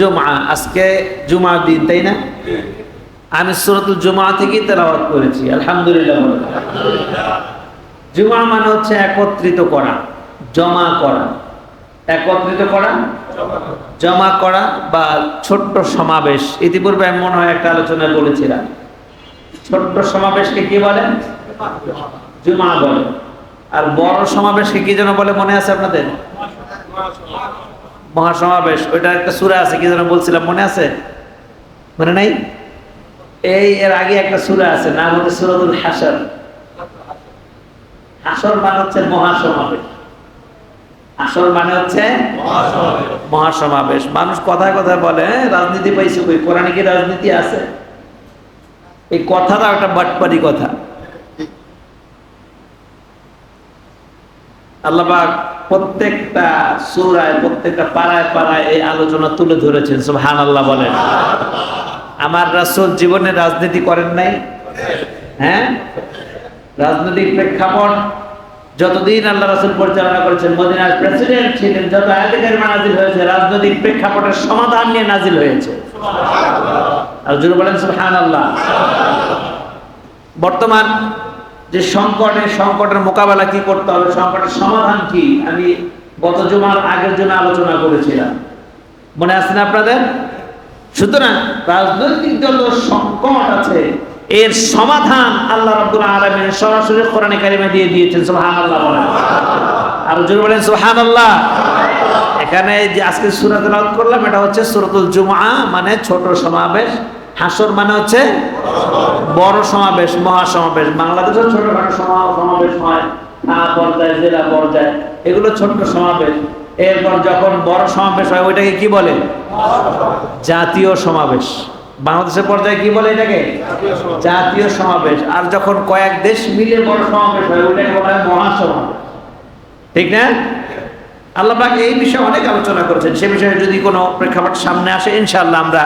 জুমআ আজকে জুমার দিন তাই না? আমি সূরাতুল জুমআ থেকে তেলাওয়াত করেছি আলহামদুলিল্লাহ। জুমআ মানে হচ্ছে একত্রিত করা, জমা করা, একত্রিত করা, জমা করা বা ছোট্ট সমাবেশ। ইতিপূর্বে আমি মনে হয় একটা আলোচনায় বলেছিলাম ছোট্ট সমাবেশকে কি বলে? জুমআ বলে। আর বড় সমাবেশকে কি যেন বলে মনে আছে আপনাদের? মহাসমাবেশ। ওইটা একটা সূরা আছে, কি যেন বলছিলাম মনে আছে? মনে নাই? এর আগে একটা সূরা আছে, নাম হচ্ছে সূরাতুল হাসর। হাসর মানে হচ্ছে মহাসমাবেশ। হাসর মানে হচ্ছে মহাসমাবেশ। মানুষ কথায় কথায় বলে রাজনীতি পাইছে কই? কোরআনে কি রাজনীতি আছে? এই কথাটা একটা বাটপারি কথা। আল্লাহ পাক প্রত্যেকটা সূরায়, প্রত্যেকটা পাড়ায় পাড়ায় এই আলোচনা তুলে ধরেছেন। সুবহানাল্লাহ বলেন। আমার রাসূল জীবনে রাজনীতি করেন নাই? হ্যাঁ, রাজনৈতিক প্রেক্ষাপট যতদিন আল্লাহ রাসূল পরিচালনা করেছেন, মদিনার প্রেসিডেন্ট ছিলেন, যত আয়াতে কারিমা নাযিল হয়েছে রাজনৈতিক প্রেক্ষাপটের সমাধান নিয়ে নাযিল হয়েছে। সুবহানাল্লাহ। আর জোরে বলেন সুবহানাল্লাহ। বর্তমান যে সংকটের মোকাবেলা কি করতে হবে, সংকটের সমাধান কি, আমি গত জুমার আগের জন্য আলোচনা করেছিলাম, মনে আছে না আপনাদের? সুতরাং রাজনৈতিক যত সংকট আছে এর সমাধান আল্লাহ রাব্বুল আলামিন সরাসরি কোরআনে কারিমে দিয়ে দিয়েছেন। সুবহানাল্লাহ বলেন। আর জোরে বলেন সুবহানাল্লাহ। এখানে যে আজকে সূরা তেলাওয়াত করলাম এটা হচ্ছে সূরাতুল জুমআ মানে ছোট সমাবেশ। হাসর মানে হচ্ছে বড় সমাবেশ, মহাসমাবেশ। বাংলাদেশে ছোটখাটো সমাবেশ হয়, থানা পর্যায়ে, জেলা পর্যায়ে, এগুলো ছোট্ট সমাবেশ। এরপর যখন বড় সমাবেশ হয় ওইটাকে কি বলে? জাতীয় সমাবেশ। বাংলাদেশের পর্যায়ে কি বলে এটাকে? জাতীয় সমাবেশ। আর যখন কয়েক দেশ মিলে বড় সমাবেশ হয় ওইটাকে বলা হয় মহাসমাবেশ। ঠিক না? আল্লাহ পাক এই বিষয়ে অনেক আলোচনা করেছেন। সে বিষয়ে যদি কোনো প্রেক্ষাপট সামনে আসে ইনশাআল্লাহ আমরা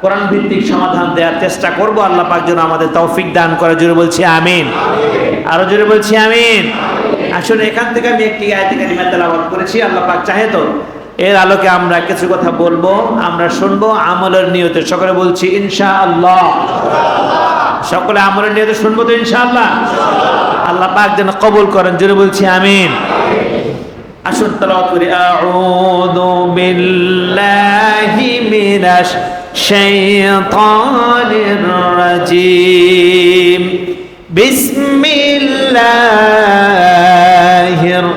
কোরআন ভিত্তিক সমাধান দেওয়ার চেষ্টা করব। আল্লাহ পাক যেন আমাদের তৌফিক দান করে। জোরে বলছি আমিন। আরো জোরে বলছি আমিন। আসলে এখান থেকে আমি একটি আয়াতে কারিমা তেলাওয়াত করেছি। আল্লাহ পাক চাহে তো এর আলোকে আমরা কিছু কথা বলবো, আমরা শুনবো আমলের নিয়তে। সকলে বলছি ইনশাআল্লাহ। সকলে আমলের নিয়তে শুনবো তো ইনশাআল্লাহ। আল্লাহ পাক যেন কবুল করেন। জোরে বলছি আমিন। আসুন তেলাওয়াত করি। আউযু বিল্লাহি মিনাশ শাইতানির রাজিম। বিসমিল্লাহির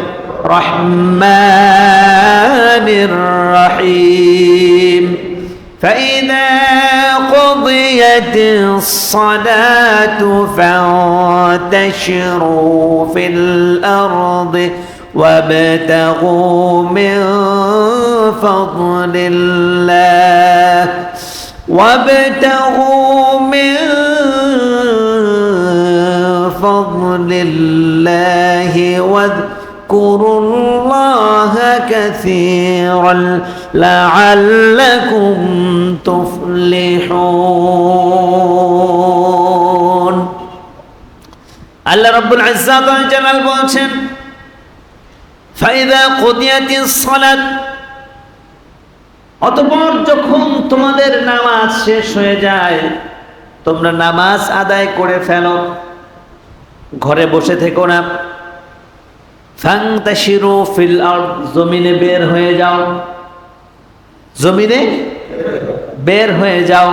রহমানির রহিম। فإذا قضيت الصلاة فانتشروا في الأرض وابتغوا من فضل الله واذكروا الله كثيرا لعلكم تفلحون। আল্লাহ রাব্বুল ইজ্জাত ওয়াল জালাল বলেছেন ফাইদা কুদিয়াতিস সালাত, অতঃপর যখন তোমাদের নামাজ শেষ হয়ে যায়, তোমরা নামাজ আদায় করে ফেলো, ঘরে বসে থেকো না। ফান্তাশিরু ফিল আরদ, জমিনে বের হয়ে যাও, জমিনে বের হয়ে যাও।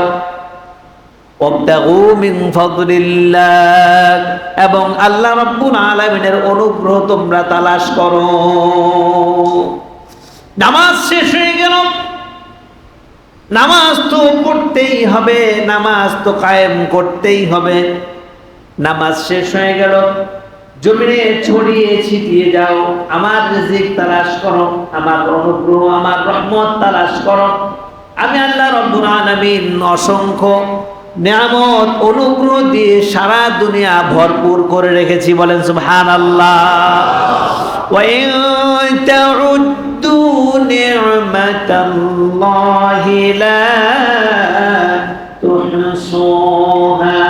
ওয়াবতাগু মিন ফাদলিল্লাহ, এবং আল্লাহ রাব্বুল আলামিনের অনুগ্রহ তোমরা তালাশ করো। নামাজ শেষ হয়ে গেল, নামাজ তো পড়তেই হবে, নামাজ তো কায়েম করতেই হবে। নামাজ শেষ হয়ে গেল, জমিনে ছড়িয়ে ছিটিয়ে যাও, আমার রিজিক তালাশ করো, আমার অনুগ্রহ, আমার রহমত তালাশ করো। আমি আল্লাহ রাব্বুল আলামিন অসংখ্য নিয়ামত অনুগ্রহ দিয়ে সারা দুনিয়া ভরপুর করে রেখেছি। বলেন সুবহানাল্লাহ। ওয়া ইন তাউদ্দু নি'মাতাল্লাহি লা তুহসুহা।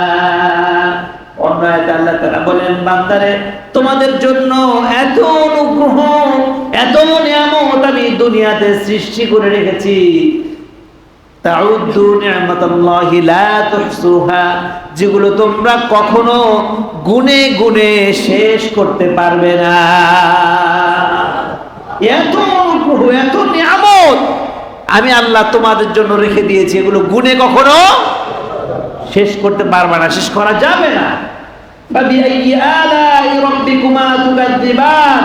অন্যায়তে আল্লাহ তাআলা বলেন, বান্দারে তোমাদের জন্য এত অনুগ্রহ, এত নিয়ামত আমি দুনিয়াতে সৃষ্টি করে রেখেছি, তাউদ্দু নি'মাতাল্লাহি লা তুহসুহা, যেগুলো তোমরা কখনো গুনে গুনে শেষ করতে পারবে না। এত অনুগ্রহ, এত নিয়ামত আমি আল্লাহ তোমাদের জন্য রেখে দিয়েছি, এগুলো গুনে কখনো শেষ করতে পারবে না, শেষ করা যাবে না। ফাবিআইয়ি আলাই রাব্বিকুমা তুকাযযিবান,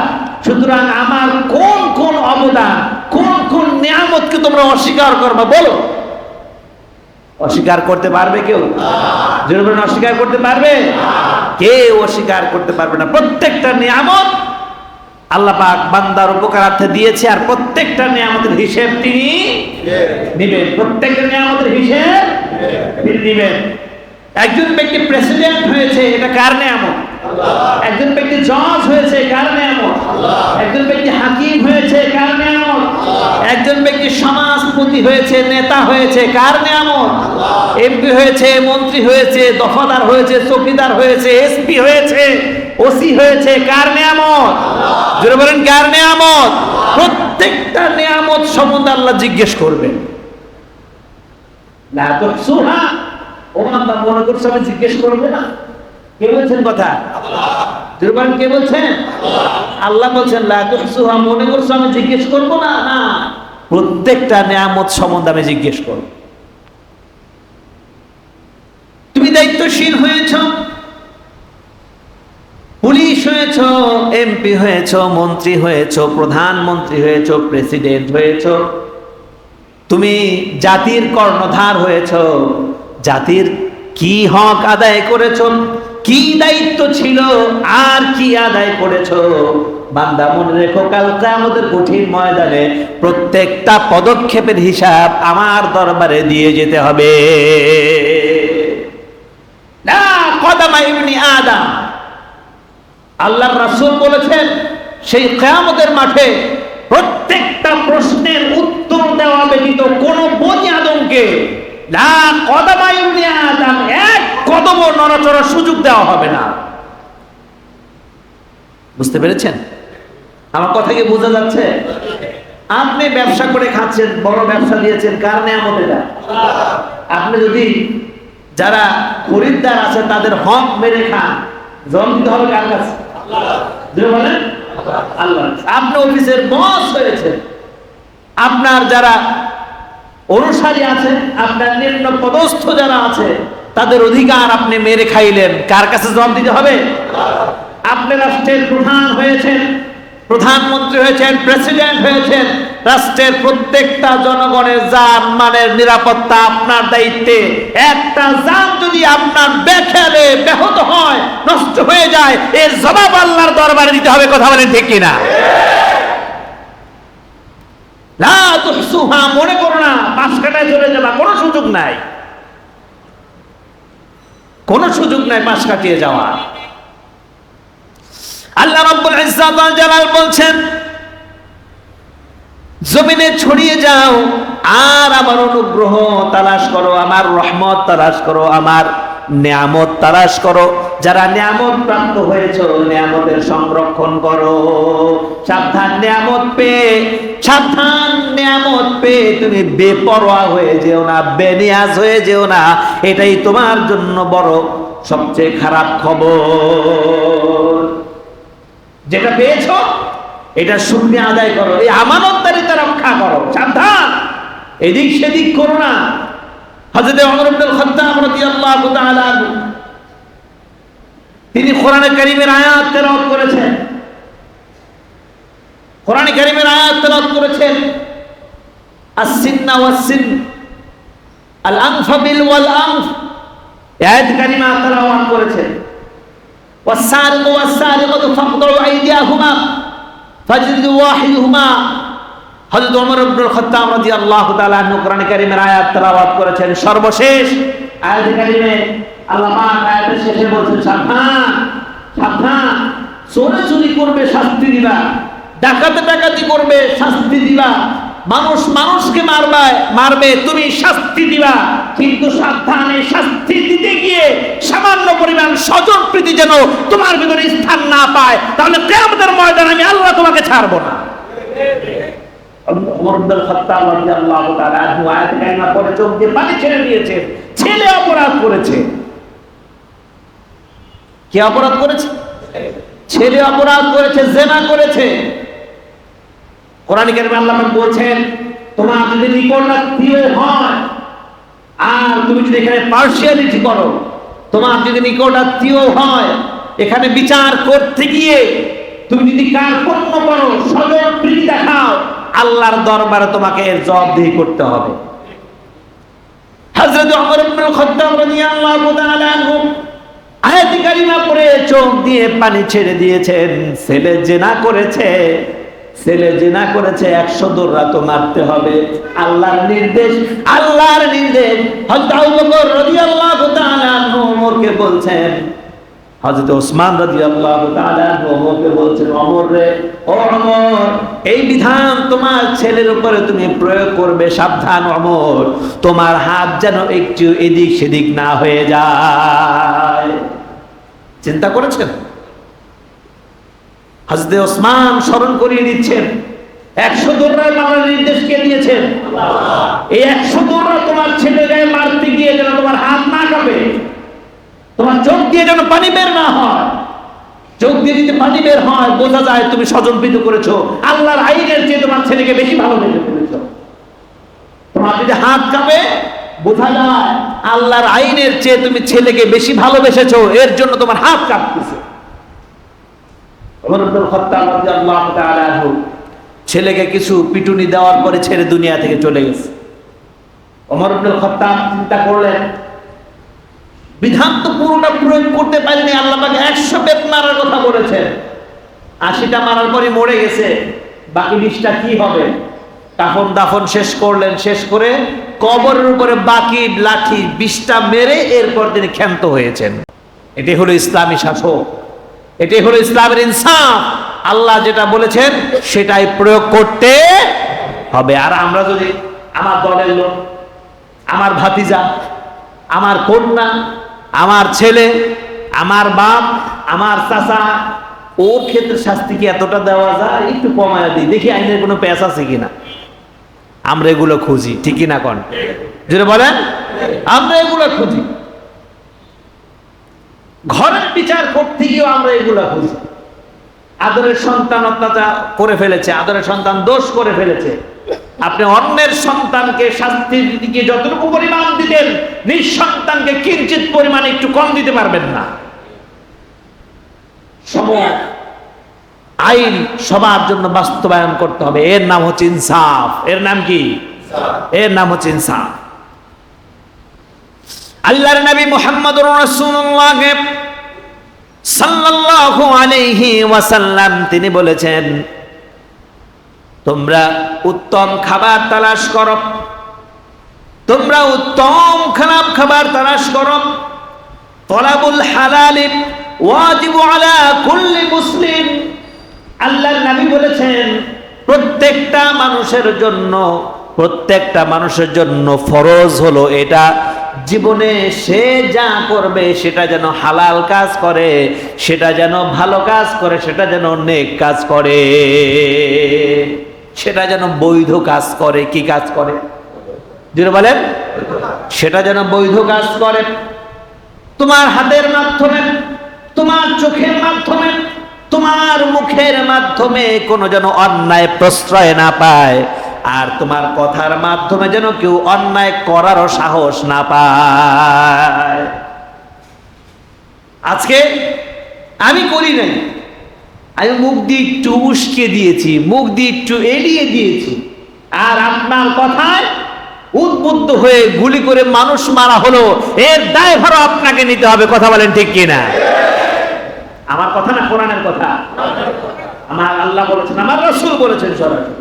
সুতরাং আমার কোন কোন অবদান, কোন কোন নিয়ামতকে তোমরা অস্বীকার করবে বলো? অস্বীকার করতে পারবে কেউ? জোরে বলেন, অস্বীকার করতে পারবে? কেউ অস্বীকার করতে পারবে না। প্রত্যেকটা নিয়ামত আল্লাহ পাক বান্দার উপকারার্থে দিয়েছে, আর প্রত্যেকটা নিয়ামতের হিসেব তিনি নেবেন। প্রত্যেকটা নিয়ামতের হিসেব তিনি নেবেন। একজন ব্যক্তি প্রেসিডেন্ট হয়েছে, এটা কার নিয়ামত? একজন ব্যক্তি জজ হয়েছে, কার নিয়ামত? একজন ব্যক্তি হাকিম হয়েছে, কার নিয়ামত? একজন ব্যক্তি সমাজপতি হয়েছে, নেতা হয়েছে, কার নিয়ামত? এমপি হয়েছে, মন্ত্রী হয়েছে, দফাদার হয়েছে, চৌকিদার হয়েছে, এসপি হয়েছে, ওসি হয়েছে, কার নিয়ামত? জোরে বলেন, কার নিয়ামত? প্রত্যেকটা নিয়ামত সম্বন্ধে আল্লাহ জিজ্ঞেস করবেন। লা তুহসুহা, ও বান্দা মনে করছো আমি জিজ্ঞেস করবো না? কে বলছেন কথা? জোরে বলেন, কে বলছেন? আল্লাহ বলছেন লা তুহসুহা, মনে করছো আমি জিজ্ঞেস করবো না? না, প্রত্যেকটা নিয়ামত সম্বন্ধে আমি জিজ্ঞেস করব। তুমি দায়িত্বশীল হয়েছ, পুলিশ হয়েছ, এমপি হয়েছ, মন্ত্রী হয়েছ, প্রধানমন্ত্রী হয়েছ, প্রেসিডেন্ট হয়েছ, তুমি জাতির কর্ণধার হয়েছ, জাতির কি হক আদায় করেছ, কি দায়িত্ব ছিল, আর কি আদায় করেছ, বান্দা মনে রেখো কাল কিয়ামতের কঠিন ময়দানে প্রত্যেকটা পদক্ষেপের হিসাব আমার দরবারে দিয়ে যেতে হবে। লা কদামা ইবনি আদম, আল্লাহর রাসূল বলেছেন সেই কিয়ামতের মাঠে প্রত্যেকটা প্রশ্নের উত্তর দেওয়া ব্যতীত কোন বনি আদমকে লা কদামা ইবনি আদম, এক কদমও নড়াচড়ার সুযোগ দেওয়া হবে না। বুঝতে পেরেছেন? আমার কথা কি বোঝা যাচ্ছে? আপনি ব্যবসা করে খাচ্ছেন, বড় ব্যবসা দিয়েছেন, কার নিয়ামত এটা? আপনি যদি যারা খরিদ্দার আছে তাদের হক মেরে খান, জবাব দিতে হবে কার কাছে? বলেন, আল্লাহ। আপনি অফিসের বস হয়েছে, আপনার যারা অনুসারী আছে, আপনার নিম্ন পদস্থ যারা আছে, তাদের অধিকার আপনি মেরে খাইলেন, কার কাছে জবাব দিতে হবে? আপনি রাষ্ট্রের প্রধান হয়েছেন, প্রধানমন্ত্রী হয়েছেন, প্রেসিডেন্ট হয়েছেন, রাষ্ট্রের প্রত্যেকটা জনগণের জান মালের নিরাপত্তা আপনার দায়িত্বে। একটা জান যদি আপনার বেখেয়ালে ব্যাহত হয়, নষ্ট হয়ে যায়, এর জবাব আল্লাহর দরবারে দিতে হবে। কথা বলেন ঠিক কিনা? লা তুহসুহা, মনে করো না পাশ কাটায় চলে যাবা, কোনো সুযোগ নাই, কোনো সুযোগ নাই পাশ কাটিয়ে যাওয়া। আল্লাহ রাব্বুল ইজ্জাত ওয়াল জালাল বলছেন, জমিনে ছড়িয়ে যাও আর আমার অনুগ্রহ তালাশ করো, আমার রহমত তালাশ করো, আমার নিয়ামত তালাশ করো। যারা নিয়ামত প্রাপ্ত হয়েছে নিয়ামতের সংরক্ষণ করো। সাবধান, নিয়ামত পেয়ে, সাবধান, নিয়ামত পেয়ে তুমি বেপরোয়া হয়ে যেও না, বেনিয়াজ হয়ে যেও না। এটাই তোমার জন্য বড় সবচেয়ে খারাপ খবর। যেটা পেয়েছো এটা শুকরিয়া আদায় করো, এই আমানতদারিতা রক্ষা করো, সাবধান, এদিক সেদিক করো না। হযরত ওমর ইবনে খাত্তাব রাদিয়াল্লাহু তাআলা তিনি কোরআনে কারীমের আয়াত তেলাওয়াত করেছেন, কোরআনে কারীমের আয়াত তেলাওয়াত করেছেন, আস-সিন্না ওয়াস-সিন আল আনফা বিল ওয়াল আনফ, আয়াত কারীমা তেলাওয়াত করেছেন। ওয়াস-সারিকু ওয়াস-সারিকাতু ফাকতাউ আইদিয়াহুমা ফাজলিদু ওয়াহিদুহুমা। হযরত ওমর ইবনে খাত্তাব রাদিয়াল্লাহু তাআলা আনহু কোরআন কারীমের আয়াত তেলাওয়াত করেছেন। সর্বশেষ আয়াত কারীমে আল্লাহ পাক আয়াতের শেষে বলেছেন, সাবধান, সাবধান, চোরাচুরি করবে শাস্তি দিবা, ডাকাতি করবে শাস্তি দিবা, মানুষ মানুষকে মারবে তুমি শাস্তি দিবা, কিন্তু সাবধানে শাস্তি দিতে গিয়ে সামান্য পরিমাণ স্বজন প্রীতি যেন তোমার ভিতরে স্থান না পায়, তাহলে কিয়ামতের ময়দানে আমি আল্লাহ তোমাকে ছাড়বো না। ওমর ইবনুল খাত্তাব রাদিয়াল্লাহু তাআলা আনহু আয়াত কারিমা পড়ে চোখ দিয়ে পানি ছেড়ে দিয়েছে। ছেলে অপরাধ করেছে। কে অপরাধ করেছে? ছেলে অপরাধ করেছে, জিনা করেছে। কোরআনে কারিমে আল্লাহ পাক বলছেন, তোমার যদি নিকটাত্মীয় হয় আর তুমি যদি এখানে পার্সিয়ালিটি করো, তোমার যদি নিকটাত্মীয় হয়, এখানে বিচার করতে গিয়ে তুমি যদি কার্পণ্য করো, স্বজন প্রীতি দেখাও, আল্লাহর দরবারে তোমাকে এর জবাবদিহি করতে হবে। হযরত ওমর ইবনুল খাত্তাব রাদিয়াল্লাহু তাআলা আনহু আয়াত কারিমা পড়ে চোখ দিয়ে পানি ছেড়ে দিয়েছেন। ছেলে জিনা করেছে, ছেলে জিনা করেছে, 100 দৌড়া তো মারতে হবে। আল্লাহর নির্দেশ, আল্লাহর নির্দেশ। হযরত আবু বকর রাদিয়াল্লাহু তাআলা আনহু ওমরকে বলছেন, হযরত ওসমান রাদিয়াল্লাহু তাআলা আনহু ওমরকে বলছেন, ওমর রে, ও ওমর, এই বিধান তোমার ছেলের উপরে তুমি প্রয়োগ করবে, সাবধান ওমর, তোমার হাত যেন একটু এদিক সেদিক না হয়ে যায়। চিন্তা করেছেন? হযরত ওসমান স্মরণ করিয়ে দিচ্ছেন, 100 দৌড়া মারার নির্দেশ কে দিয়েছেন? আল্লাহ। এই 100 দৌড়া তোমার ছেলে গায়ে মারতে গিয়ে যেন তোমার হাত না কাঁপে, তোমার চোখ দিয়ে যেন পানি বের না হয়। চোখ দিয়ে যদি পানি বের হয়, বোঝা যায় তুমি স্বজনপ্রীতি করেছো, আল্লাহর আইনের চেয়ে তোমার ছেলেকে বেশি ভালোবেসে ফেলেছো। তোমার যদি হাত কাঁপে, বোঝা যায় আল্লাহর আইনের চেয়ে তুমি ছেলেকে বেশি ভালোবেসেছো, এর জন্য তোমার হাত কাঁপতেছে। ওমর ইবনুল খাত্তাব রাদিয়াল্লাহু তাআলা আনহু ছেলেকে কিছু পিটুনি দেওয়ার পরে ছেড়ে দুনিয়া থেকে চলে গেছে। ওমর ইবনুল খাত্তাব চিন্তা করলেন, বিধান তো পুরোটা প্রয়োগ করতে পারেনি, আল্লাহ পাক 100 বেত মারার কথা বলেছেন, 80টা মারার পরে মরে গেছে, বাকি 20টা কি হবে? কাফন দাফন শেষ করলেন, শেষ করে কবরের উপরে বাকি লাঠি 20টা মেরে এরপর তিনি ক্ষান্ত হয়েছেন। এটাই হলো ইসলামী শাসক, এটাই হলো ইসলামের ইনসাফ। আল্লাহ যেটা বলেছেন সেটাই প্রয়োগ করতে হবে। আর আমরা যদি আমার দলের লোক, আমার ভাতিজা, আমার কন্যা, আমার ছেলে, আমার বাপ, আমার চাচা, ওর ক্ষেত্রে শাস্তি কি এতটা দেওয়া যায়? একটু কমায় দিই, দেখি আইনের কোনো পেশ আছে কিনা। আমরা এগুলো খুঁজি, ঠিক কিনা কোন? যেটা বলেন, আমরা এগুলো খুঁজি। ঘরের বিচার করতে গিয়েও আমরা এগুলো খুঁজি। আদরের সন্তান অত্যাচার করে ফেলেছে, আদরের সন্তান দোষ করে ফেলেছে, আপনি অন্যের সন্তানকে শাস্তির দিকে যতটুকু পরিমাণ দিতেন, নিজ সন্তানকে কিঞ্চিত পরিমাণে একটু কম দিতে পারবেন না। আইন সবার জন্য বাস্তবায়ন করতে হবে। এর নাম হচ্ছে ইনসাফ। এর নাম কি? এর নাম হচ্ছে ইনসাফ। আল্লাহর নবী মুহাম্মদুর রাসূলুল্লাহ সাল্লাল্লাহু আলাইহি ওয়াসাল্লাম তিনি বলেছেন, তোমরা উত্তম খাবার তালাশ করো, তোমরা উত্তম খাবার তালাশ করো। তলাবুল হালালি ওয়াজিবু আলা কুল্লি মুসলিম। আল্লাহর নবী বলেছেন, প্রত্যেকটা মানুষের জন্য ফরজ হলো এটা, জীবনে সে যা করবে সেটা যেন হালাল কাজ করে, সেটা যেন ভালো কাজ করে, সেটা যেন নেক কাজ করে, সেটা যেন বৈধ কাজ করে। কি কাজ করে? যেটা বলেন, সেটা যেন বৈধ কাজ করে। তোমার হাতের মাধ্যমে, তোমার চোখের মাধ্যমে, তোমার মুখের মাধ্যমে কোনো যেন অন্যায় প্রশ্রয় না পায়, আর তোমার কথার মাধ্যমে যেন কেউ অন্যায় করারও সাহস না পায়। আজকে আমি করি নাই, আমি মুখ দিয়ে একটু উস্কে দিয়েছি, মুখ দিয়ে একটু এড়িয়ে দিয়েছি, আর আপনার কথায় উদ্বুদ্ধ হয়ে গুলি করে মানুষ মারা হলো, এর দায়ভারও আপনাকে নিতে হবে। কথা বলেন ঠিক কিনা? আমার কথা না, কোরআনের কথা। আমার আল্লাহ বলেছেন, আমার রাসূল বলেছেন সরাসরি।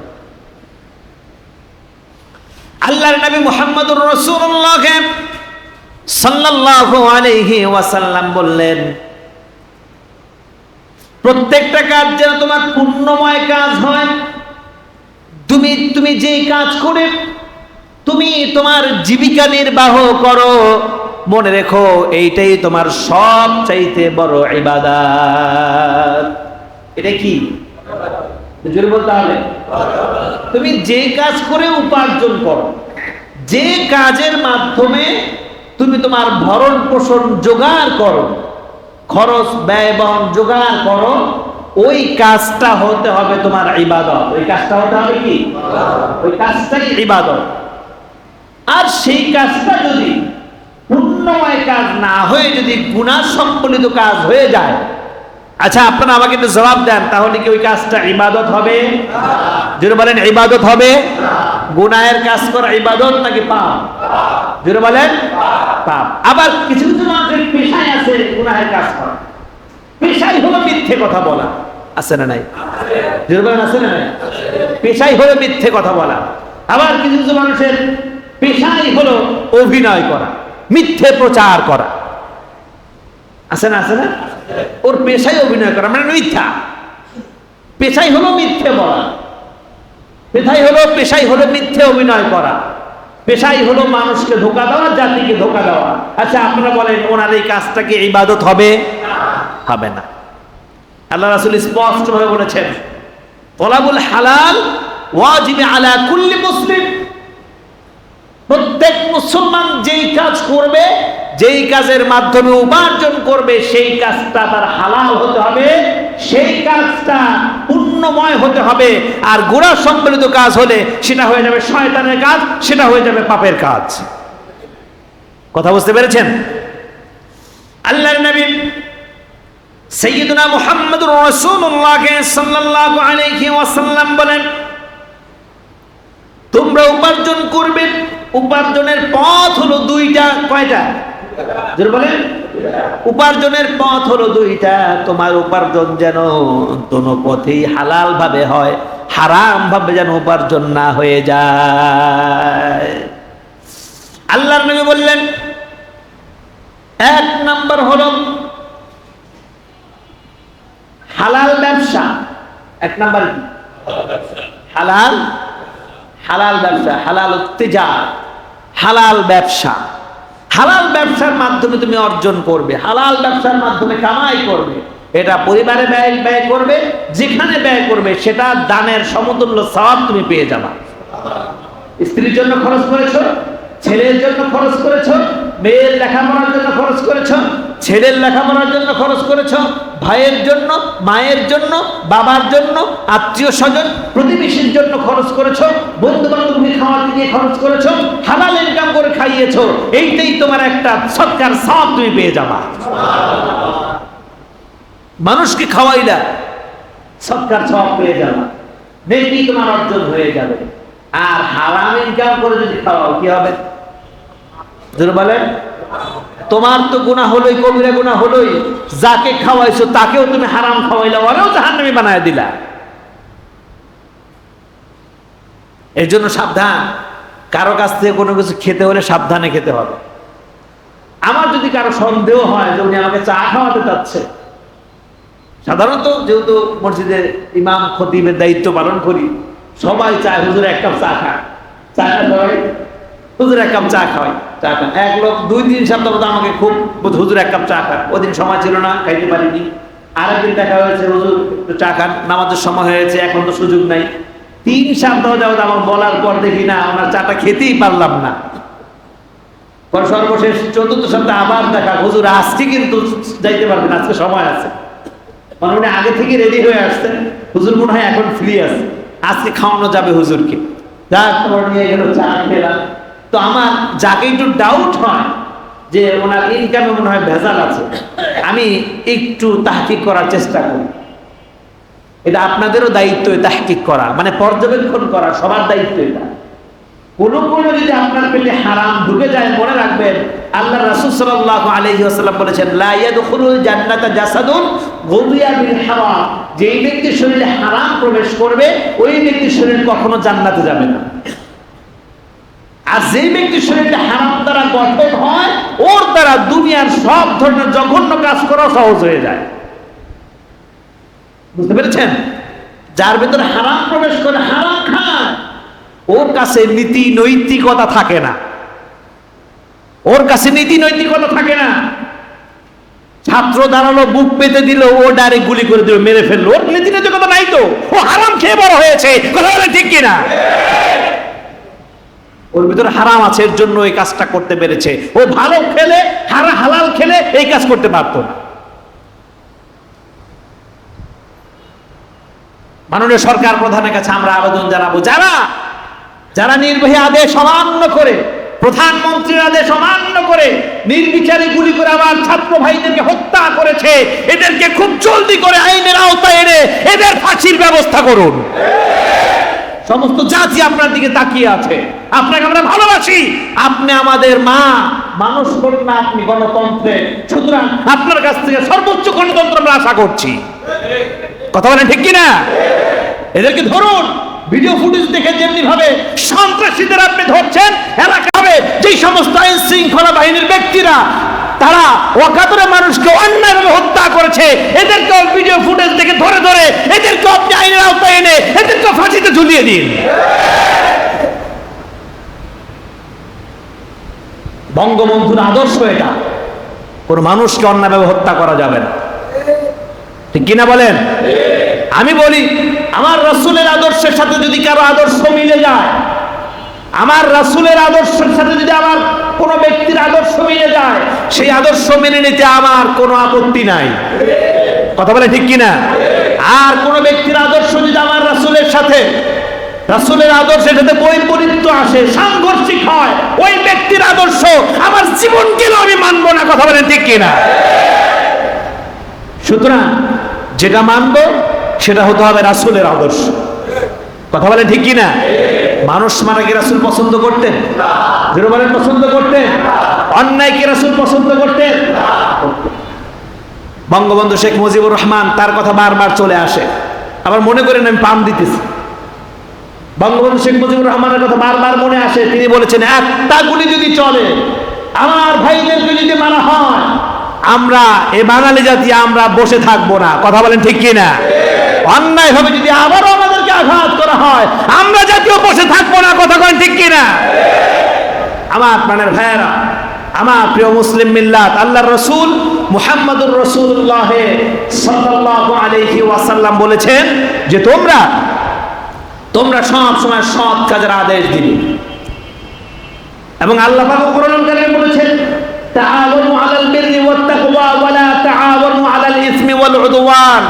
আল্লাহর নবী মুহাম্মদুর রাসূলুল্লাহ সাল্লাল্লাহু আলাইহি ওয়াসাল্লাম বললেন, প্রত্যেকটা কাজ যেন তোমার পুণ্যময় কাজ হয়। তুমি যেই কাজ করে তুমি তোমার জীবিকা নির্বাহ করো, মনে রেখো এইটাই তোমার সবচাইতে বড় ইবাদত। এটা কি? জোরে বলতে হবে। তুমি যে কাজ করে উপার্জন করো, যে কাজের মাধ্যমে তুমি তোমার ভরণ পোষণ জোগাড় করো, খরচ ব্যয় বহন জোগাড় করো, ওই কাজটা হতে হবে তোমার ইবাদত। ওই কাজটা হতে হবে কি? ওই কাজটাই ইবাদত। আর সেই কাজটা যদি পুণ্যময় কাজ না হয়ে যদি গুনাহ সম্বলিত কাজ হয়ে যায়, আচ্ছা আপনারা আমাকে একটু জবাব দেন, তাহলে কি ওই কাজটা ইবাদত হবে? জোরে বলেন, ইবাদত হবে? গুনাহের কাজ করা ইবাদত নাকি পাপ? জোরে বলেন, পাপ। আবার কিছু কিছু মানুষের পেশায় আছে গুনাহের কাজ করা, পেশাই হলো মিথ্যে কথা বলা, আছে না নাই? জোরে বলেন, আছে না নাই? পেশাই হলো মিথ্যে কথা বলা। আবার কিছু কিছু মানুষের পেশাই হলো অভিনয় করা, মিথ্যে প্রচার করা, আছে না? আছে না? ওর পেশাই অভিনয় করা, মানে মিথ্যা। পেশাই হলো মিথ্যে বলা, পেশাই হলো মিথ্যে অভিনয় করা, পেশাই হলো মানুষকে ধোঁকা দেওয়া, জাতিকে ধোঁকা দেওয়া। আচ্ছা আপনারা বলেন, ওনার এই কাজটা কি ইবাদত হবে? হবে না। আল্লাহ রাসূল স্পষ্ট ভাবে বলেছেন, তলাবুল হালাল ওয়াজিব আলা কুল্লি মুসলিম। প্রত্যেক মুসলমান যেই কাজ করবে, যেই কাজের মাধ্যমে উপার্জন করবে, সেই কাজটা তার হালাল হতে হবে, সেই কাজটা পুণ্যময় হতে হবে। আর গুনাহ সম্বলিত কাজ হলে সেটা হয়ে যাবে শয়তানের কাজ, সেটা হয়ে যাবে পাপের কাজ। কথা বুঝতে পেরেছেন? আল্লাহর নবী সাইয়্যিদুনা মুহাম্মদুর রাসূলুল্লাহ সাল্লাল্লাহু আলাইহি ওয়াসাল্লাম বলেন, তোমরা উপার্জন করবে, উপার্জনের পথ হলো দুইটা। কয়টা? জোরে বলেন। উপার্জনের পথ হলো দুইটা। তোমার উপার্জন যেন কোনো পথেই হালাল ভাবে হয়, হারাম ভাবে যেন উপার্জন না হয়ে যায়। আল্লাহর নবী বললেন, এক নাম্বার হলো হালাল ব্যবসা। এক নাম্বার কি? হালাল, হালাল ব্যবসা, হালাল তিজারা, হালাল ব্যবসা। হালাল ব্যবসার মাধ্যমে তুমি অর্জন করবে, হালাল ব্যবসার মাধ্যমে কামাই করবে, এটা পরিবারে ব্যয় করবে, যেখানে ব্যয় করবে সেটা দানের সমতুল্য সওয়াব তুমি পেয়ে যাবা। স্ত্রীর জন্য খরচ করেছো, ছেলের জন্য খরচ করেছো, মেয়ের লেখাপড়ার জন্য খরচ করেছো, ছেলের লেখাপড়ার জন্য খরচ করেছো, ভাইয়ের জন্য, মায়ের জন্য, বাবার জন্য, আত্মীয় স্বজন প্রতিবেশীর জন্য খরচ করেছো, বন্ধু বান্ধবী খাওয়াতে গিয়ে খরচ করেছো, হালাল ইনকাম করে খাইয়েছো, এইটাই তোমার একটা সৎকার সওয়াব তুমি পেয়ে যাবা। মানুষকে খাওয়াইলা, সৎকার সওয়াব পেয়ে যাবা, নেকি তোমার অর্জন হয়ে যাবে। আর হারাম ইনকাম করে যদি খাওয়াও, কি হবে? জোরে বলেন। তোমার তো গুনাহ হলোই, কবিরা গুনাহ হলোই, যাকে খাওয়াইছো তাকেও তুমি হারাম খাওয়াইলা, ওরেও জাহান্নামী বানায় দিলা। এর জন্য সাবধান। কারো কাছ থেকে কোনো কিছু খেতে হলে সাবধানে খেতে হবে। আমার যদি কারো সন্দেহ হয় যে উনি আমাকে চা খাওয়াতে চাচ্ছে, সাধারণত যেহেতু মসজিদের ইমাম খতিবের দায়িত্ব পালন করি, সবাই চায় হুজুর এক কাপ চা খায়, চা খাওয়াই, হুজুর এক কাপ চা খাওয়াই, চা খান। এক লোক 2-3 সপ্তাহ আমাকে খুব হুজুর এক কাপ চা খায়, ওদিন সময় ছিল না, খাইতে পারিনি। আরেকদিন দেখা হয়েছে, হুজুর একটু চা খান, নামাজের সময় হয়েছে, এখন তো সুযোগ নাই। 3 সপ্তাহ যাবত আমার বলার পর দেখি না, ওনার চাটা খেতেই পারলাম না। সর্বশেষ 4th সপ্তাহে আবার দেখা, হুজুর আজকে কিন্তু যাইতে পারবেন, আজকে সময় আছে। মানে উনি আগে থেকে রেডি হয়ে আসছেন, হুজুর মনে হয় এখন ফ্রি আছে, আজকে খাওয়ানো যাবে হুজুরকে। যাক, তোমার নিয়ে গেল, চা খেলাম। তো আমার যাকে একটু ডাউট হয় যে ওনার ইনকামে মনে হয় ভেজাল আছে, আমি একটু তাহকিক করার চেষ্টা করি। এটা আপনাদেরও দায়িত্ব, তাহকিক করা মানে পর্যবেক্ষণ করা, সবার দায়িত্ব এটা। কোনো যদি আপনার পেটে হারাম ঢুকে যায়, মনে রাখবেন আল্লাহ রাসূল সাল্লাল্লাহু আলাইহি ওয়াসাল্লাম বলেছেন, লা ইয়াদখুলুল জান্নাতা জাসাদুন গুদিয়া বিল হারাম। যেই ব্যক্তির শরীরে হারাম প্রবেশ করবে, ওই ব্যক্তির শরীর কখনো জান্নাতে যাবে না। আর যেই ব্যক্তির শরীরে হারাম দ্বারা গঠন হয়, ওর দ্বারা দুনিয়ার সব ধরনের জঘন্য কাজ করা সহজ হয়ে যায়। বুঝতে পেরেছেন? যার ভিতরে হারাম প্রবেশ করে, হারাম খায়, ওর কাছে নীতি নৈতিকতা থাকে না, ওর কাছে নীতি নৈতিকতা থাকে না। ছাত্র দাঁড়ালো, বুক পেতে দিল, ও ডাইরেক্ট গুলি করে দিল, মেরে ফেললো। ওর নীতি কথা নাই তো, ও হারাম খেয়ে বড় হয়েছে, কথা বলে ঠিক কিনা? ওর ভিতরে হারাম আছে, এর জন্য এই কাজটা করতে পেরেছে। ও ভালো খেলে, হালাল খেলে এই কাজ করতে পারতো না। মাননীয় সরকার প্রধানের কাছে আমরা আবেদন জানাবো, যারা নির্বাহী আদেশ অমান্য করে, প্রধানমন্ত্রীর আদেশ অমান্য করে নির্বিচারে গুলি করে আমার ছাত্র ভাইদেরকে হত্যা করেছে, এদেরকে খুব জলদি করে আইনের আওতায় এনে এদের ফাঁসির ব্যবস্থা করুন। সমস্ত জাতি আপনার দিকে তাকিয়ে আছে, আপনাকে আমরা ভালোবাসি, আপনি আমাদের মা, মানুষ কন্যা, আপনি গণতন্ত্রে, সুতরাং আপনার কাছ থেকে সর্বোচ্চ গণতন্ত্র আমরা আশা করছি। কথা বলেন ঠিক কিনা? এদেরকে ধরুন। ভিডিও ফুটেজ দেখে যেমনি ভাবে সন্ত্রাসীদের আপনি ধরছেন, এলাকা হবে যে সমস্ত আইন শৃঙ্খলা বাহিনীর ব্যক্তিরা তারা অকাতরে মানুষকে অন্যায়ভাবে হত্যা করেছে, এদেরকে ভিডিও ফুটেজ দেখে ধরে ধরে এদেরকে আপনি আইনের আওতায় এনে এদেরকে ফাঁসিতে ঝুলিয়ে দিন। বঙ্গবন্ধুর আদর্শ এটা, কোন মানুষকে অন্যায়ভাবে হত্যা করা যাবে না, ঠিক কিনা বলেন? আমি বলি, আমার রাসূলের আদর্শের সাথে যদি কারো আদর্শ মিলে যায়, আমার রাসূলের আদর্শের সাথে যদি আমার কোনো ব্যক্তির আদর্শ মিলে যায়, সেই আদর্শ মেনে নিতে আমার কোনো আপত্তি নাই। কথা বলে ঠিক কিনা? আর কোন ব্যক্তির আদর্শ যদি আমার রাসূলের সাথে, রাসূলের আদর্শের সাথে বৈপরীত্য আসে, সাংঘর্ষিক হয়, ওই ব্যক্তির আদর্শ আমার জীবন গেলেও আমি মানব না। কথা বলেন ঠিক কিনা? সুতরাং যেটা মানব সেটা হতে হবে রাসূলের আদর্শ। কথা বলেন ঠিক কিনা? মানুষ মারা কি রাসূল পছন্দ করতেন? যেটা বলেন পছন্দ করতেন? অন্যায় কি রাসূল পছন্দ করতেন? বঙ্গবন্ধু শেখ মুজিবুর রহমান, তার কথা বারবার চলে আসে, আবার মনে করেন আমি পাম দিতেছি। বঙ্গবন্ধু শেখ মুজিবুর রহমানের কথা বারবার মনে আসে। তিনি বলেছেন, একটা গুলি যদি চলে, আমার ভাইদেরকে যদি মারা হয়, আমরা এ বাঙালি জাতি আমরা বসে থাকবো না। কথা বলেন ঠিক কিনা? অন্যায় হবে যদি আবারও আমাদেরকে আঘাত করা হয়, আমরা জাতীয় বসে থাকবো না। কথা বলেন ঠিক কিনা? আমার প্রাণের ভাইয়েরা, আমার প্রিয় মুসলিম মিল্লাত, আল্লাহর রাসূল মুহাম্মদুর রাসূলুল্লাহ সাল্লাল্লাহু আলাইহি ওয়াসাল্লাম বলেছেন যে তোমরা সব সময় সৎ কাজের আদেশ দিবে। এবং আল্লাহ পাক কোরআনুল কারীমে বলেছেন, তাআওয়ানু আলাল বিররি ওয়াত তাকওয়া ওয়া লা তাআওয়ানু আলাল ইসমি ওয়াল উদওয়ান।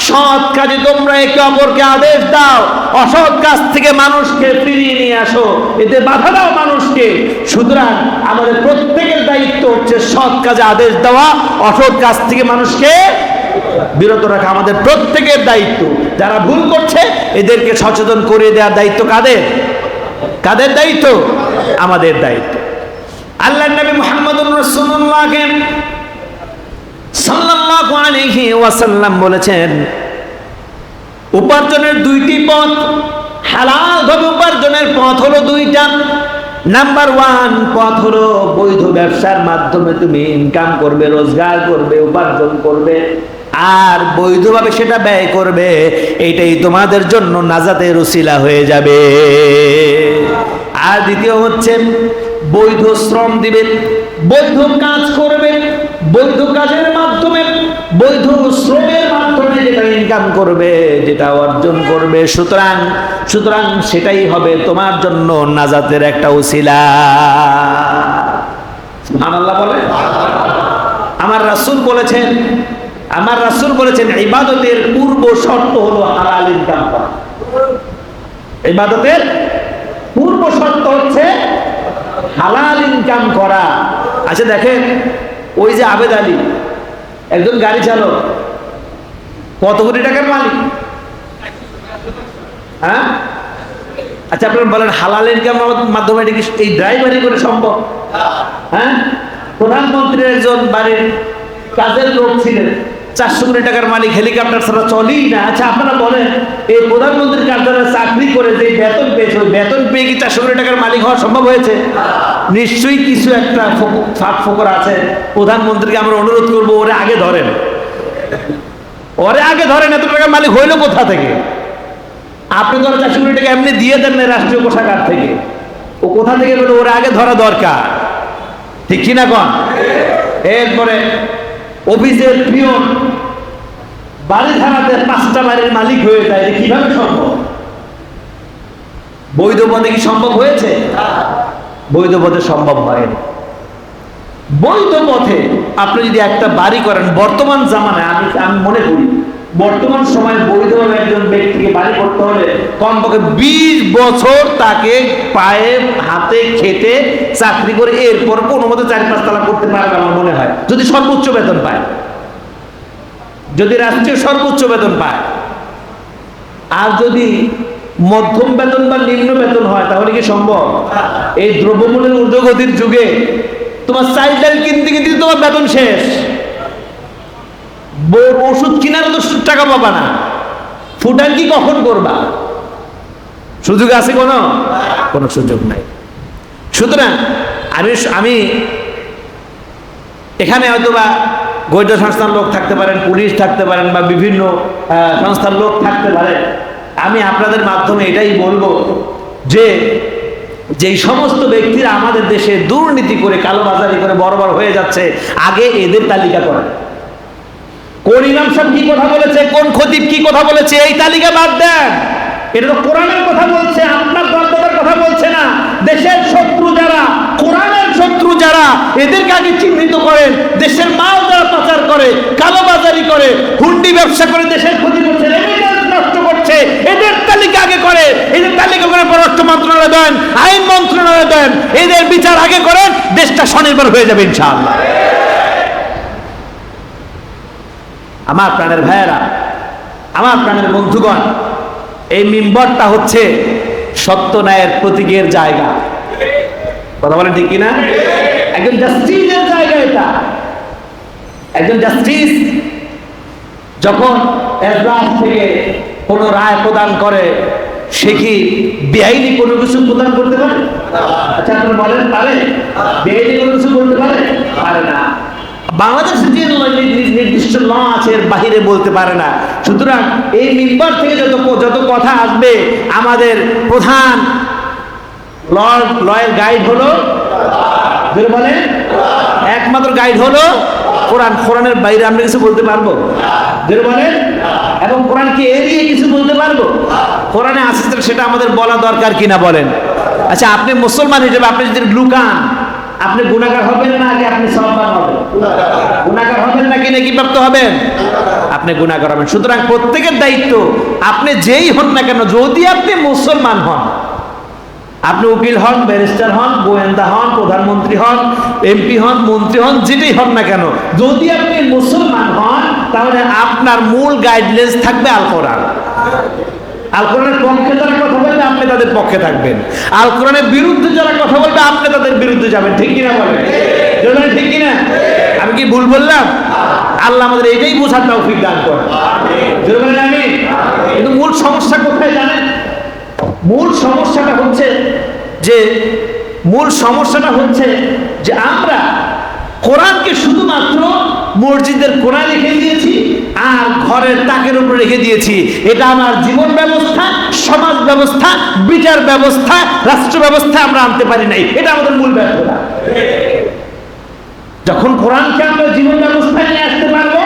সৎ কাজে তোমরা একে অপরকে আদেশ দাও, অসৎ কাজ থেকে মানুষকে ফিরিয়ে নিয়ে আসো, এতে বাধা দাও মানুষকে। সুতরাং আমাদের প্রত্যেকের দায়িত্ব হচ্ছে সৎ কাজে আদেশ দেওয়া, অসৎ কাজ থেকে মানুষকে বিরত রাখা আমাদের প্রত্যেকের দায়িত্ব। যারা ভুল করছে এদেরকে সচেতন করে দেওয়ার দায়িত্ব কাদের দায়িত্ব? আমাদের দায়িত্ব। আল্লাহর নবী মুহাম্মদুর রাসূলুল্লাহ সাল্লাল্লাহু আলাইহি ওয়াসাল্লাম বলেছেন, উপার্জনের দুইটি পথ, হালাল ভাবে উপার্জনের পথ হলো দুইটা। নাম্বার 1 পথ হলো বৈধ ব্যবসার মাধ্যমে তুমি ইনকাম করবে, রোজগার করবে, উপার্জন করবে, আর বৈধভাবে সেটা ব্যয় করবে, এটাই তোমাদের জন্য নাজাতের উসিলা হয়ে যাবে। আর দ্বিতীয় হচ্ছে বৈধ শ্রম দিবে, বৈধ কাজ করবে, বৈধ কাজের মাধ্যমে, বৈধ শ্রমের মাধ্যমে যেটা ইনকাম করবে, যেটা অর্জন করবে, সুতরাং সেটাই হবে তোমার জন্য নাজাতের একটা উসিলা। সুবহানাল্লাহ বলে। আমার রাসূল বলেছেন ইবাদতের পূর্ব শর্ত হলো হালাল ইনকাম করা। ইবাদতের পূর্ব শর্ত হচ্ছে হালাল ইনকাম করা। আচ্ছা দেখেন, ওই যে আবেদ আলী, একজন গাড়ি চালক, কত কোটি টাকার মালিক? হ্যাঁ, আচ্ছা আপনারা বলেন, হালাল ইনকাম মাধ্যমে এই ড্রাইভারি করে সম্ভব? হ্যাঁ, প্রধানমন্ত্রীর একজন বাড়ির কাজের লোক ছিলেন, 400 কোটি টাকার মালিক, হেলিকপ্টার ছাড়া চলেই না। আচ্ছা আপনারা বলেন, এই প্রধানমন্ত্রীর কার্যালয়ে চাকরি করে যে বেতন পেয়েছে, ওই বেতন পেয়ে কি 400 কোটি টাকার মালিক হওয়া সম্ভব হয়েছে? নিশ্চয়ই কিছু একটা ফাঁক ফোকর আছে। প্রধানমন্ত্রীকে আমরা অনুরোধ করবো, ওরে আগে ধরেন, এত টাকার মালিক হইলো কোথা থেকে? আপনি ধরো 400 কোটি টাকা এমনি দিয়ে দেন না রাষ্ট্রীয় কোষাগার থেকে, ও কোথা থেকে পেলো? ওরে আগে ধরা দরকার, ঠিক কিনা কন? এরপরে অফিসের পিয়ন বাড়ি থানাতে 5টা বাড়ির মালিক হয়ে যায়, এটা কিভাবে সম্ভব? বৈধ পথে কি সম্ভব হয়েছে? বৈধ পথে সম্ভব হয়নি। বৈধ পথে আপনি যদি একটা বাড়ি করেন, বর্তমান জামানায় আমি মনে করি বর্তমান সময়ে বৈধভাবে একজন ব্যক্তিকে বাড়ি করতে হলে কমপক্ষে 20 বছর তাকে পায়ে হাতে খেটে চাকরি করে এরপর কোনো মতো 4-5 তলা করতে পারবে আমার মনে হয়, যদি সর্বোচ্চ বেতন পায়, যদি রাষ্ট্রীয় সর্বোচ্চ বেতন পায়। আর যদি মধ্যম বেতন বা নিম্ন বেতন হয় তাহলে কি সম্ভব? এই দ্রব্যমূল্যের ঊর্ধ্বগতির যুগে তোমার চাল ডাল কিনতে কিনতে তোমার বেতন শেষ, ওষুধ কেনার তো টাকা পাবা না, ফুটান কি কখন করবা? সুযোগ আছে? কোনো সুযোগ নাই। সুতরাং আমি এখানে হয়তোবা গোয়েন্দা সংস্থার লোক থাকতে পারেন, পুলিশ থাকতে পারেন, বা বিভিন্ন সংস্থার লোক থাকতে পারেন। আমি আপনাদের মাধ্যমে এটাই বলবো যে যেই সমস্ত ব্যক্তিরা আমাদের দেশে দুর্নীতি করে কালোবাজারি করে বড় বড় হয়ে যাচ্ছে, আগে এদের তালিকা করেন। কোন ইমাম সাহেব কি কথা বলেছে, কোন খতিব কি কথা বলেছে, এই তালিকা বাদ দেন। এটা তো কোরআনের কথা বলছে, আপনার দলদাতার কথা বলছে না। দেশের শত্রু যারা, কোরআনের শত্রু যারা, এদেরকে আগে চিহ্নিত করেন। দেশের মাল যারা পাচার করে, কালোবাজারি করে, হুন্ডি ব্যবসা করে দেশের ক্ষতি করছে, নষ্ট করছে, এদের তালিকা আগে করে। এদের তালিকা করে পররাষ্ট্র মন্ত্রণালয় দেন, আইন মন্ত্রণালয় দেন, এদের বিচার আগে করেন, দেশটা স্বনির্ভর হয়ে যাবে ইনশাআল্লাহ। আমার প্রাণের ভাইয়েরা, আমার প্রাণের বন্ধুগণ, এই মিম্বরটা হচ্ছে সত্য ন্যায়ের প্রতীকের জায়গা। কথা বলেন ঠিক কিনা? একজন জাস্টিসের জায়গা এটা। একজন জাস্টিস যখন এজলাস থেকে কোনো রায় প্রদান করে, সে কি বেআইনি কোনো কিছু প্রদান করতে পারে? আচ্ছা আপনি বলেন, পারে? বেআইনি কোনো কিছু করতে পারে? পারে না। বাংলাদেশে যে নির্দিষ্ট ল আছে এর বাহিরে বলতে পারে না। সুতরাং এই মিম্বর থেকে যত কথা আসবে, আমাদের প্রধান লয়ের গাইড হলো, বলেন, একমাত্র গাইড হলো কোরআন। কোরআনের বাইরে আমরা কিছু বলতে পারবো? বলেন। এবং কোরআনকে এড়িয়ে কিছু বলতে পারবো? কোরআনে আছে সেটা আমাদের বলা দরকার কিনা বলেন। আচ্ছা, আপনি মুসলমান হিসেবে আপনি যদি লুকান, আপনি গুনাহগার হবেন না আগে আপনি সওয়াববান হবেন? গুনাহগার হবেন নাকি নেকিপ্রাপ্ত হবেন? আপনি গুনাহগার হবেন। সুতরাং প্রত্যেকের দায়িত্ব, আপনি যেই হন না কেন, যদি আপনি মুসলমান হন, আপনি উকিল হন, ব্যারিস্টার হন, গোয়েন্দা হন, প্রধানমন্ত্রী হন, এমপি হন, মন্ত্রী হন, যেটাই হন না কেন, যদি আপনি মুসলমান হন, তাহলে আপনার মূল গাইডলাইন্স থাকবে আল কোরআন। আল কোরআনের পক্ষে যারা কথা বলবে আপনি তাদের পক্ষে থাকবেন, আল কোরআনের বিরুদ্ধে যারা কথা বলবে আপনি তাদের বিরুদ্ধে যাবেন। ঠিক কিনা বলেন? ঠিক কিনা? আমি কি ভুল বললাম? আল্লাহ আমাদের এটাই বোঝার তৌফিক দান করেন। আমিন। কিন্তু মূল সমস্যা কোথায় জানেন? মূল সমস্যাটা হচ্ছে যে আমরা কোরআনকে শুধুমাত্র মসজিদের কোণায় রেখে দিয়েছি আর ঘরের তাকের উপর রেখে দিয়েছি। এটা আমার জীবন ব্যবস্থা, সমাজ ব্যবস্থা, বিচার ব্যবস্থা, রাষ্ট্র ব্যবস্থা আমরা আনতে পারি নাই। এটা আমাদের মূল ব্যর্থতা। যখন কোরআনকে আমরা জীবন ব্যবস্থায় নিয়ে আসতে পারবো,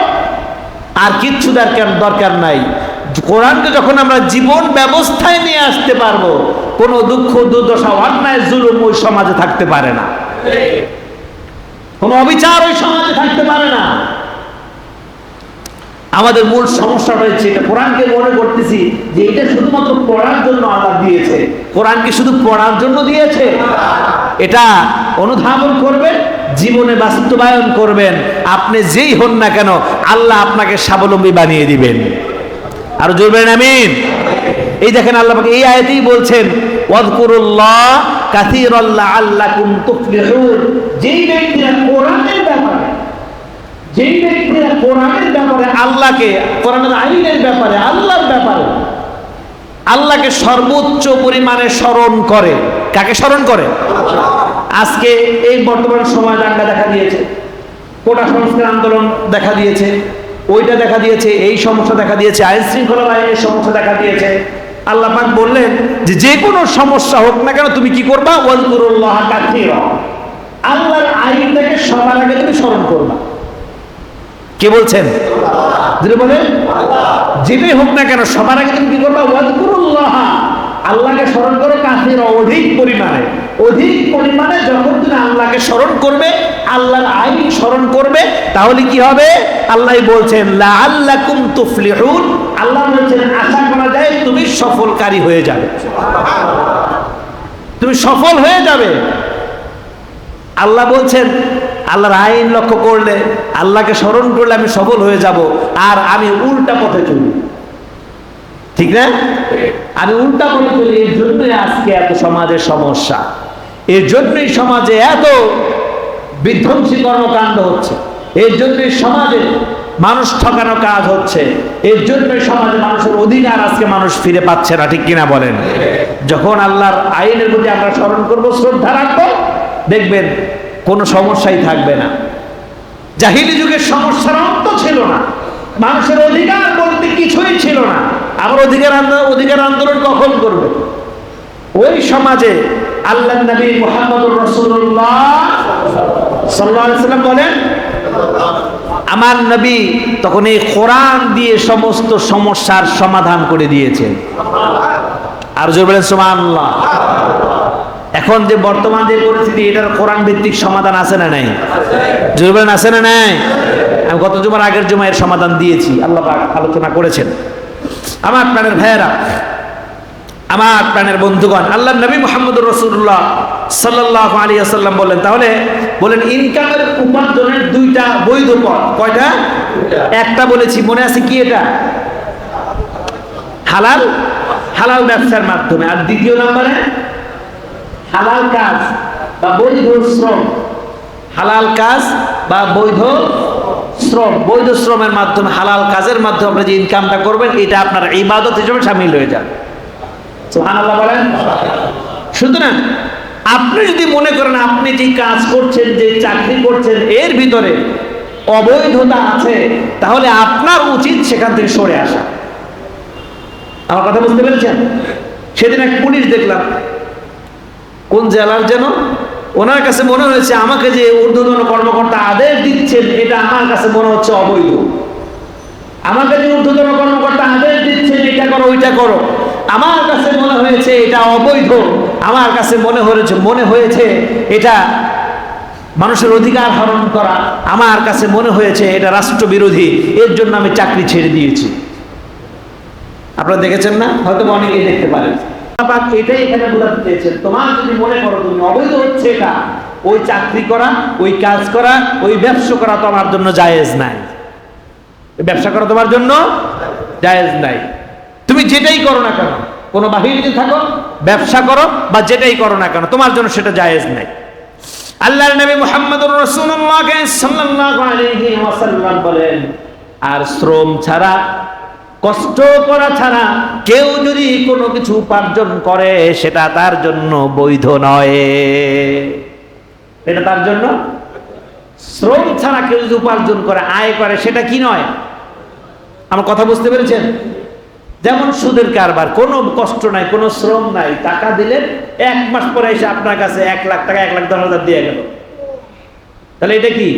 আর কিচ্ছু দরকার নাই। কোরআনকে যখন আমরা জীবন ব্যবস্থায় নিয়ে আসতে পারবো, কোনো দুঃখ, দুর্দশা, অন্যায়, জুলুম ওই সমাজে থাকতে পারে না, কোনো অবিচার ওই সমাজে থাকতে পারে না। আমাদের মূল সমস্যা রয়েছে এটা। কোরআনকে মনে করতেছি যে এটা শুধুমাত্র পড়ার জন্য আল্লাহ দিয়েছে। কোরআনকে শুধু পড়ার জন্য দিয়েছে? এটা অনুধাবন করবেন, জীবনে বাস্তবায়ন করবেন, আপনি যেই হন না কেন আল্লাহ আপনাকে স্বাবলম্বী বানিয়ে দিবেন। আর জোরে বলেন আমিন। এই দেখেন আল্লাহ পাক এই আয়াতেই বলছেন, ওয়াযকুরুল্লাহ কাসীরান লাআল্লাকুম তুফলিহুন। যেই ব্যক্তিরা কোরআনের ব্যাপারে আল্লাহকে, কোরআনের আইনের ব্যাপারে, আল্লাহর ব্যাপারে আল্লাহকে সর্বোচ্চ পরিমাণে স্মরণ করে। কাকে স্মরণ করে? আজকে এই বর্তমান সময় দাঙ্গা দেখা দিয়েছে, কোটা সংস্কার আন্দোলন দেখা দিয়েছে, ওইটা দেখা দিয়েছে, এই সমস্যা দেখা দিয়েছে, আইন শৃঙ্খলা বাহিনীর সমস্যা দেখা দিয়েছে। আল্লাহ পাক বললেন যে কোনো সমস্যা হোক না কেন তুমি কি করবা? ওয়াযকুরুল্লাহ কাসীরা। আল্লাহর আইনটাকে সবার আগে তুমি স্মরণ করবা। কে বলছেন? যদি বলেন যেটাই হোক না কেন, সবার আগে তুমি কি করবা? ওয়াজকুরুল্লাহ, আল্লাহকে স্মরণ করো, কাসিরা, অধিক পরিমাণে। অধিক পরিমাণে যখন তুমি আল্লাহকে স্মরণ করবে, আল্লাহর আইন স্মরণ করবে, তাহলে কি হবে? আল্লাহ বলছেন লাআল্লাকুম তুফলিহুন, আল্লাহ বলছেন আশা করা যায় তুমি সফলকারী হয়ে যাবে, তুমি সফল হয়ে যাবে। আল্লাহ বলছেন আল্লাহর আইন লক্ষ্য করলে, আল্লাহকে স্মরণ করলে আমি সফল হয়ে যাব, আর আমি উল্টা পথে চলি, ঠিক না? আমি উল্টা পথে চলি, এর জন্যই আজকে এত সমাজের সমস্যা, এর জন্যই সমাজে এত বিধ্বংসী কর্মকাণ্ড হচ্ছে, এর জন্যই সমাজে মানুষ ঠকানো কাজ হচ্ছে, এর জন্যই সমাজে মানুষের অধিকার আজকে মানুষ ফিরে পাচ্ছে না, ঠিক কিনা বলেন? যখন আল্লাহর আইনের প্রতি আমরা স্মরণ করবো, শ্রদ্ধা রাখবো, দেখবেন কোনো সমস্যাই থাকবে না। জাহিলি যুগের সমস্যার অন্ত ছিল না, মানুষের অধিকার বলতে কিছুই ছিল না। আবার অধিকার আন্দোলন কখন করবে? ওই সমাজে আল্লাহর নবী মুহাম্মদুর রাসূলুল্লাহ সাল্লাল্লাহু আলাইহি ওয়াসাল্লাম বলেন, আমার নবী তখন এই কোরআন দিয়ে সমস্ত সমস্যার সমাধান করে দিয়েছেন। আর জোরে বলেন সুবহানাল্লাহ। এখন যে বর্তমান যে পরিস্থিতি, এটার কোরআন ভিত্তিক সমাধান আছে না নাই? জোরে বলেন আছে না নাই? আমি গত জুমার আগের জুমায় এর সমাধান দিয়েছি, আল্লাহ পাক আলোচনা করেছেন। আমার প্রাণের ভাইয়েরা, আমার প্রাণের বন্ধুগণ, আল্লাহর নবী মুহাম্মদুর রাসূলুল্লাহ সাল্লাল্লাহু আলাইহি ওয়াসাল্লাম বলেন, তাহলে বলেন ইনকামের উপার্জনের দুইটা বৈধ পথ। কয়টা? একটা বলেছি, মনে আছে কি? এটা হালাল, হালাল ব্যবসার মাধ্যমে। আর দ্বিতীয় নম্বরে হালাল কাজ বা বৈধ শ্রম, হালাল কাজ বা বৈধ শ্রম, বৈধ শ্রমের মাধ্যমে, হালাল কাজের মাধ্যমে আপনি যে ইনকামটা করবেন, এটা আপনার ইবাদত হিসেবে শামিল হয়ে যাবে। সুবহানাল্লাহ বলেন। সুতরাং আপনি যদি মনে করেন আপনি যে কাজ করছেন, যে চাকরি করছেন, এর ভিতরে অবৈধতা আছে, তাহলে আপনার উচিত সেখান থেকে সরে আসা। আমার কথা বুঝতে পেরেছেন? সেদিন এক পুলিশ দেখলাম, কোন জেলার যেন, ওনার কাছে মনে হয়েছে আমাকে যে ঊর্ধ্বতন কর্মকর্তা আদেশ দিচ্ছেন, এটা আমার কাছে মনে হচ্ছে অবৈধ। আমাকে যে ঊর্ধ্বতন কর্মকর্তা আদেশ দিচ্ছেন এটা করো, ওইটা করো, আমার কাছে মনে হয়েছে এটা অবৈধ। আমার কাছে মনে হয়েছে এটা মানুষের অধিকার হরণ করা, আমার কাছে মনে হয়েছে এটা রাষ্ট্রবিরোধী, এর জন্য আমি চাকরি ছেড়ে দিয়েছি। আপনারা দেখেছেন না? হয়তো অনেকেই দেখতে পারেন। এটাই এখানে বোঝাতে চেয়েছেন, তোমার যদি মনে করো তুমি অবৈধ হচ্ছে এটা, ওই চাকরি করা, ওই কাজ করা, ওই ব্যবসা করা তোমার জন্য জায়েজ নাই। ব্যবসা করা তোমার জন্য জায়েজ নাই। তুমি যেটাই করো না কেন, কোনো বাহিরে থাকো, ব্যবসা করো বা যেটাই করো না কেন, তোমার জন্য সেটা জায়েজ নাই। আল্লাহর নবী মুহাম্মদুর রাসূলুল্লাহ সাল্লাল্লাহু আলাইহি ওয়াসাল্লাম বলেন, আর শ্রম ছাড়া, কষ্ট করা ছাড়া কেউ যদি কোনো কিছু উপার্জন করে, সেটা তার জন্য বৈধ নয়। এটা তার জন্য, শ্রম ছাড়া কেউ যদি উপার্জন করে, আয় করে, সেটা কি নয়? আমার কথা বুঝতে পেরেছেন? যেমন সুদের কারবার, কোনো কষ্ট নাই, কোনো শ্রম নাই, টাকা দিলেন, 1 মাস পরে এসে আপনার কাছে 1 লাখ টাকা, 1,10,000 দিয়ে গেল, তাহলে এটা কি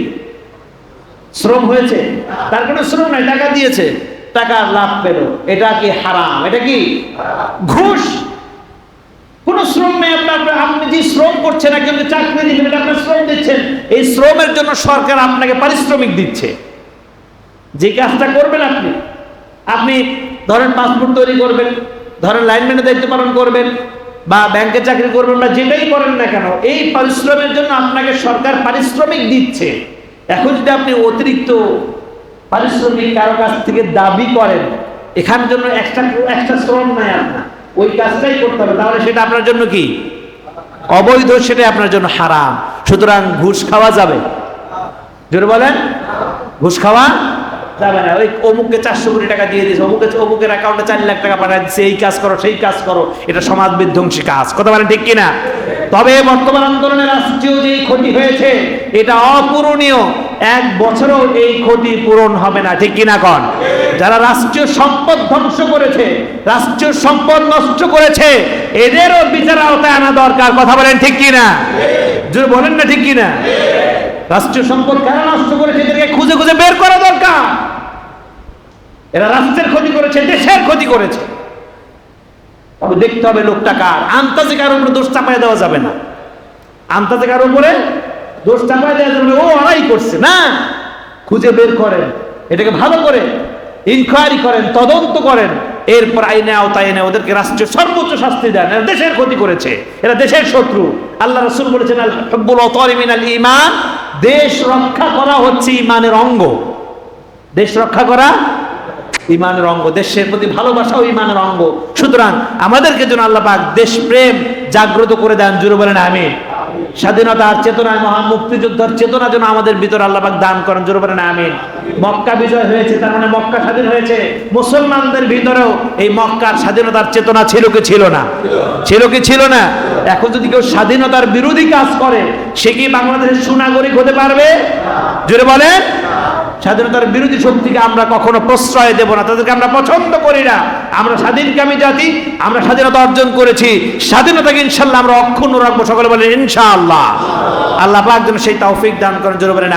শ্রম হয়েছে? তার কোনো শ্রম নাই, টাকা দিয়েছে, টাকা লাভ পেল, এটা কি হারাম? এটা কি ঘুষ? কোন শ্রম নেই আপনার। আপনি যে শ্রম করছেন, একজনকে চাকরি দিচ্ছেন, এটা আপনার শ্রম দিচ্ছেন, এই শ্রমের জন্য সরকার আপনাকে পারিশ্রমিক দিচ্ছে। যে কাজটা করবেন আপনি ধরেন পাসপোর্ট তৈরি করবেন, ধরেন লাইনম্যানের দায়িত্ব পালন করবেন, বা ব্যাংকে চাকরি করবেন, বা যেটাই করেন না কেন, এই পরিশ্রমের জন্য আপনাকে সরকার পারিশ্রমিক দিচ্ছে। এখন যদি আপনি অতিরিক্ত পারিশ্রমিক কারো কাছ থেকে দাবি করেন, এখানের জন্য এক্সট্রা শ্রম নাই আপনার, ওই কাজটাই করতে হবে, তাহলে সেটা আপনার জন্য কি অবৈধ, সেটা আপনার জন্য হারাম। সুতরাং ঘুষ খাওয়া যাবে? জোরে বলেন, ঘুষ খাওয়া যাবে না। ওই অমুককে 400 কোটি টাকা দিয়ে দিয়েছে, অমুকের অ্যাকাউন্টে 4 লাখ টাকা পাঠিয়ে দিচ্ছে, এই কাজ করো, সেই কাজ করো, এটা সমাজ বিধ্বংসী কাজ। কথা বলেন ঠিক কিনা? তবে বর্তমান আন্দোলনে রাষ্ট্রীয় যে ক্ষতি হয়েছে, এটা অপূরণীয়। 1 বছরও এই ক্ষতি পূরণ হবে না, ঠিক কিনা কন? যারা রাষ্ট্রীয় সম্পদ ধ্বংস করেছে, রাষ্ট্রীয় সম্পদ নষ্ট করেছে, এদেরও বিচার আওতায় আনা দরকার। কথা বলেন ঠিক কিনা? জোরে বলেন না ঠিক কিনা? রাষ্ট্রীয় সম্পদ কারা নষ্ট করেছে এদেরকে খুঁজে খুঁজে বের করা দরকার। এরা রাষ্ট্রের ক্ষতি করেছে, দেশের ক্ষতি করেছে, তবে দেখতে হবে লোকটা কার। আন্তাজে কারোর উপরে দোষ চাপায় দেওয়া যাবে না, আন্তাজে কারোর উপরে দোষ চাপায় দেওয়া যাবে না, ও ওরাই করছে না। খুঁজে বের করেন, এটাকে ভালো করে ইনকোয়ারি করেন, তদন্ত করেন, এরপর আইনে আওতায় এনে ওদেরকে রাষ্ট্রীয় সর্বোচ্চ শাস্তি দেন। এরা দেশের ক্ষতি করেছে, এরা দেশের শত্রু। আল্লাহ রাসূল বলেছেন আল হুব্বুল ওয়াতানি মিনাল ঈমান, দেশ রক্ষা করা হচ্ছে ঈমানের অঙ্গ। দেশ রক্ষা করা ঈমানের অঙ্গ, দেশের প্রতি ভালোবাসাও ঈমানের অঙ্গ। সুতরাং আমাদেরকে যেন আল্লাহ পাক দেশ প্রেম জাগ্রত করে দেন, জোরে বলেন আমিন। স্বাধীনতার চেতনা, মহান মুক্তিযোদ্ধার চেতনা যেন আমাদের ভিতরে আল্লাহ পাক দান করেন, জোরে বলেন আমিন। মক্কা বিজয় হয়েছে, তার মানে মক্কা স্বাধীন হয়েছে। মুসলমানদের ভিতরেও এই মক্কার স্বাধীনতার চেতনা ছিল কি ছিল না? ছিল কি ছিল না? এখন যদি কেউ স্বাধীনতার বিরোধী কাজ করে, সে কি বাংলাদেশের সুনাগরিক হতে পারবে? জোরে বলেন। স্বাধীনতার বিরোধী শক্তিকে আমরা কখনো প্রশ্রয় দেব না, তাদেরকে আমরা পছন্দ করি না। আমরা স্বাধীনকামী জাতি, আমরা স্বাধীনতা অর্জন করেছি, স্বাধীনতাকে ইনশাআল্লাহ আমরা অক্ষুণ্ণ রাখবো। সকলে বলেন ইনশাআল্লাহ। আল্লাহ পাক যেন সেই তৌফিক দান করেন, জোরে বলেন।